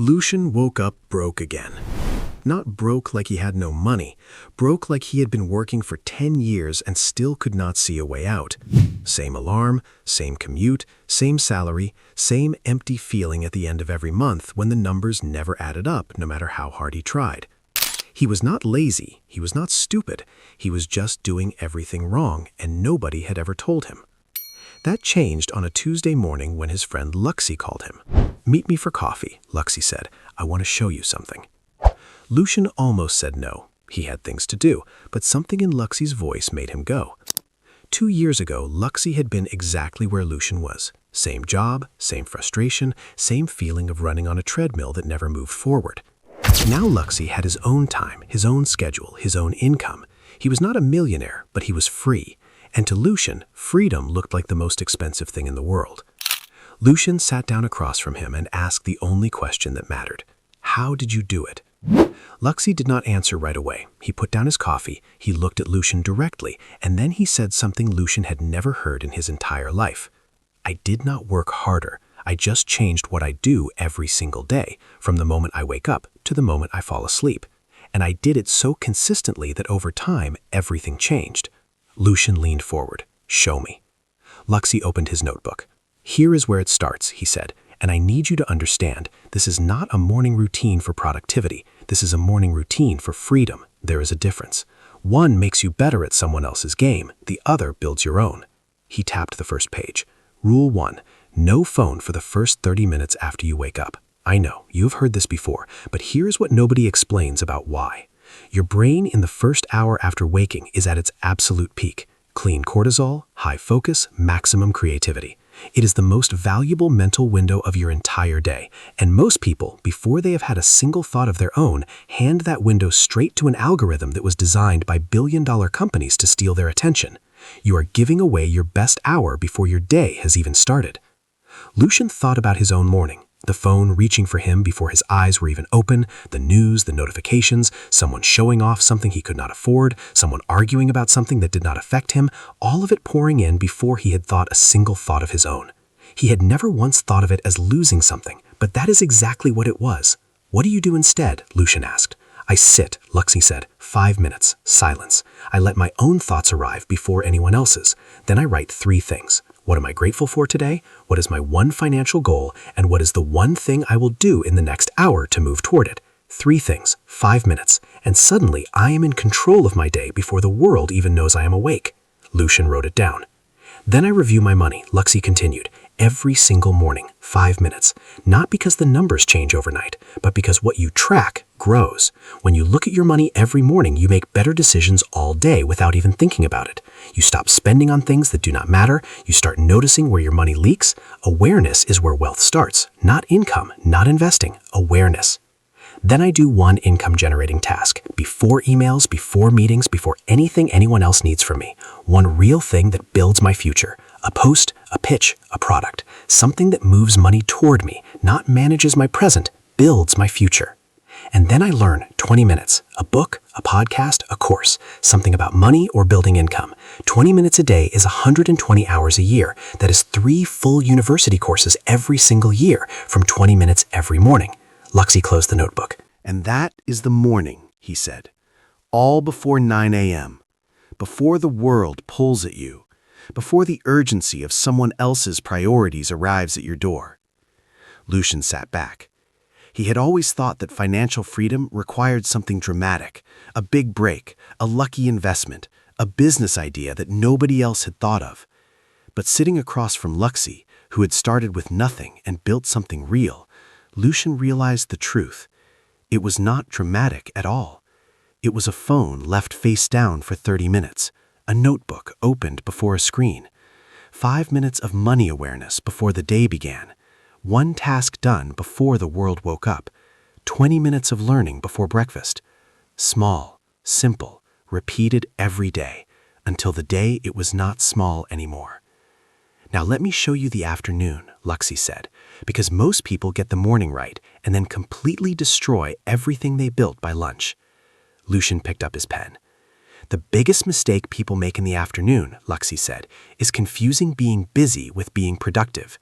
Lucian woke up broke again. Not broke like he had no money, broke like he had been working for 10 years and still could not see a way out. Same alarm, same commute, same salary, same empty feeling at the end of every month when the numbers never added up no matter how hard he tried. He was not lazy, he was not stupid, he was just doing everything wrong and nobody had ever told him. That changed on a Tuesday morning when his friend Luxi called him. "Meet me for coffee," Luxi said. "I want to show you something." Lucian almost said no. He had things to do, but something in Luxi's voice made him go. 2 years ago, Luxi had been exactly where Lucian was. Same job, same frustration, same feeling of running on a treadmill that never moved forward. Now Luxi had his own time, his own schedule, his own income. He was not a millionaire, but he was free. And to Lucian, freedom looked like the most expensive thing in the world. Lucian sat down across from him and asked the only question that mattered. "How did you do it?" Luxi did not answer right away. He put down his coffee, he looked at Lucian directly, and then he said something Lucian had never heard in his entire life. "I did not work harder. I just changed what I do every single day, from the moment I wake up to the moment I fall asleep. And I did it so consistently that over time, everything changed." Lucian leaned forward. "Show me." Luxi opened his notebook. "Here is where it starts," he said, "and I need you to understand, this is not a morning routine for productivity. This is a morning routine for freedom. There is a difference. One makes you better at someone else's game. The other builds your own." He tapped the first page. "Rule 1. No phone for the first 30 minutes after you wake up. I know, you've heard this before, but here's what nobody explains about why. Your brain in the first hour after waking is at its absolute peak. Clean cortisol, high focus, maximum creativity. It is the most valuable mental window of your entire day, and most people, before they have had a single thought of their own, hand that window straight to an algorithm that was designed by billion-dollar companies to steal their attention. You are giving away your best hour before your day has even started." Lucian thought about his own morning. The phone reaching for him before his eyes were even open, the news, the notifications, someone showing off something he could not afford, someone arguing about something that did not affect him, all of it pouring in before he had thought a single thought of his own. He had never once thought of it as losing something, but that is exactly what it was. "What do you do instead?" Lucian asked. "I sit," Luxi said. 5 minutes, silence. I let my own thoughts arrive before anyone else's. Then I write 3 things. What am I grateful for today? What is my one financial goal? And what is the one thing I will do in the next hour to move toward it? 3 things, 5 minutes, and suddenly I am in control of my day before the world even knows I am awake." Lucian wrote it down. "Then I review my money," Luxi continued. "Every single morning, 5 minutes. Not because the numbers change overnight, but because what you track grows. When you look at your money every morning, you make better decisions all day without even thinking about it. You stop spending on things that do not matter. You start noticing where your money leaks. Awareness is where wealth starts. Not income, not investing, awareness. Then I do one income-generating task, before emails, before meetings, before anything anyone else needs from me. One real thing that builds my future. A post, a pitch, a product. Something that moves money toward me, not manages my present, builds my future. And then I learn 20 minutes, a book, a podcast, a course, something about money or building income. 20 minutes a day is 120 hours a year. That is 3 full university courses every single year, from 20 minutes every morning." Luxi closed the notebook. "And that is the morning," he said. "All before 9 a.m. Before the world pulls at you. Before the urgency of someone else's priorities arrives at your door." Lucian sat back. He had always thought that financial freedom required something dramatic, a big break, a lucky investment, a business idea that nobody else had thought of. But sitting across from Luxi, who had started with nothing and built something real, Lucian realized the truth. It was not dramatic at all. It was a phone left face down for 30 minutes, a notebook opened before a screen, 5 minutes of money awareness before the day began, one task done before the world woke up, 20 minutes of learning before breakfast. Small, simple, repeated every day, until the day it was not small anymore. "Now let me show you the afternoon," Luxi said, "because most people get the morning right and then completely destroy everything they built by lunch." Lucian picked up his pen. "The biggest mistake people make in the afternoon," Luxi said, "is confusing being busy with being productive.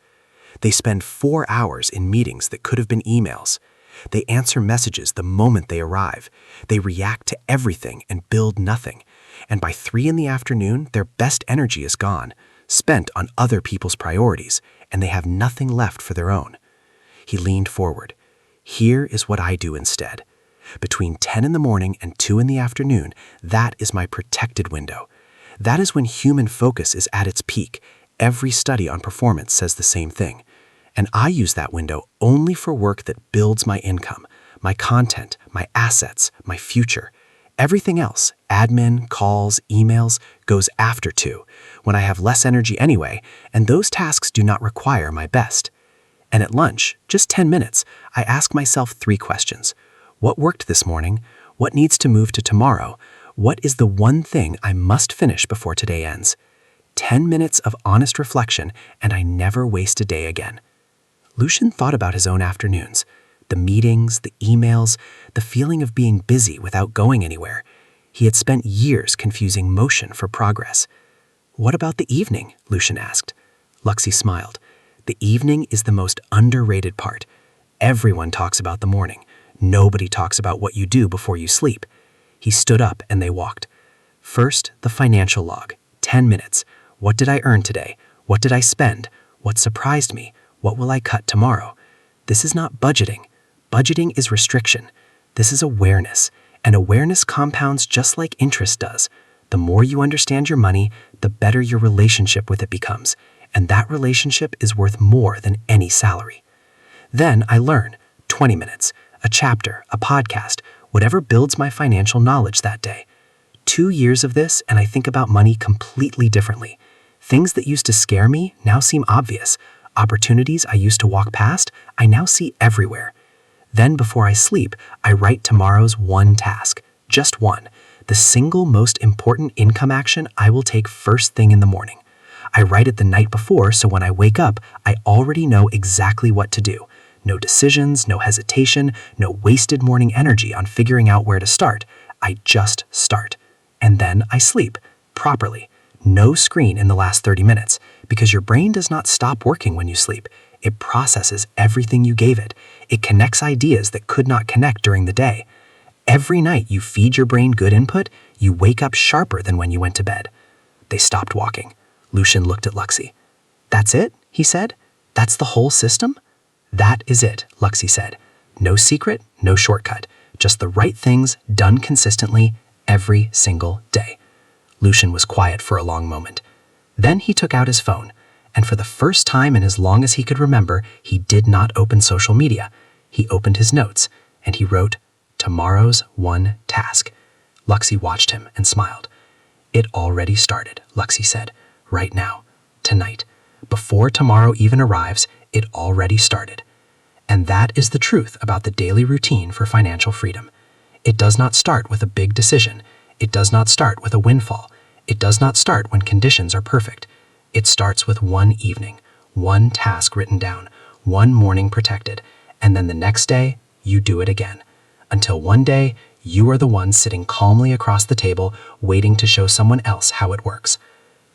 They spend 4 hours in meetings that could have been emails. They answer messages the moment they arrive. They react to everything and build nothing. And by 3 in the afternoon, their best energy is gone, spent on other people's priorities, and they have nothing left for their own. He leaned forward. Here is what I do instead. Between 10 in the morning and 2 in the afternoon, that is my protected window. That is when human focus is at its peak. Every study on performance says the same thing. And I use that window only for work that builds my income, my content, my assets, my future. Everything else, admin, calls, emails, goes after 2, when I have less energy anyway, and those tasks do not require my best. And at lunch, just 10 minutes, I ask myself 3 questions. What worked this morning? What needs to move to tomorrow? What is the one thing I must finish before today ends? 10 minutes of honest reflection, and I never waste a day again. Lucian thought about his own afternoons. The meetings, the emails, the feeling of being busy without going anywhere. He had spent years confusing motion for progress. What about the evening? Lucian asked. Luxi smiled. The evening is the most underrated part. Everyone talks about the morning. Nobody talks about what you do before you sleep. He stood up and they walked. First, the financial log. 10 minutes. What did I earn today? What did I spend? What surprised me? What will I cut tomorrow? This is not budgeting. Budgeting is restriction. This is awareness. And awareness compounds just like interest does. The more you understand your money, the better your relationship with it becomes. And that relationship is worth more than any salary. Then I learn. 20 minutes, a chapter, a podcast, whatever builds my financial knowledge that day. 2 years of this, and I think about money completely differently. Things that used to scare me now seem obvious. Opportunities I used to walk past, I now see everywhere. Then before I sleep, I write tomorrow's one task, just one, the single most important income action I will take first thing in the morning. I write it the night before, so when I wake up, I already know exactly what to do. No decisions, no hesitation, no wasted morning energy on figuring out where to start. I just start. And then I sleep, properly. No screen in the last 30 minutes, because your brain does not stop working when you sleep. It processes everything you gave it. It connects ideas that could not connect during the day. Every night you feed your brain good input, you wake up sharper than when you went to bed. They stopped walking. Lucian looked at Luxi. That's it? He said. That's the whole system? That is it, Luxi said. No secret, no shortcut. Just the right things done consistently every single day. Lucian was quiet for a long moment. Then he took out his phone, and for the first time in as long as he could remember, he did not open social media. He opened his notes, and he wrote, "Tomorrow's one task." Luxi watched him and smiled. "It already started," Luxi said. "Right now. Tonight. Before tomorrow even arrives, it already started." And that is the truth about the daily routine for financial freedom. It does not start with a big decision. It does not start with a windfall. It does not start when conditions are perfect. It starts with one evening, one task written down, one morning protected, and then the next day, you do it again. Until one day, you are the one sitting calmly across the table, waiting to show someone else how it works.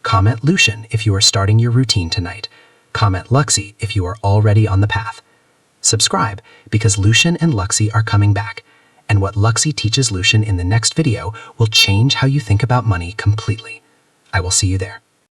Comment Lucian if you are starting your routine tonight. Comment Luxi if you are already on the path. Subscribe, because Lucian and Luxi are coming back. And what Luxi teaches Lucian in the next video will change how you think about money completely. I will see you there.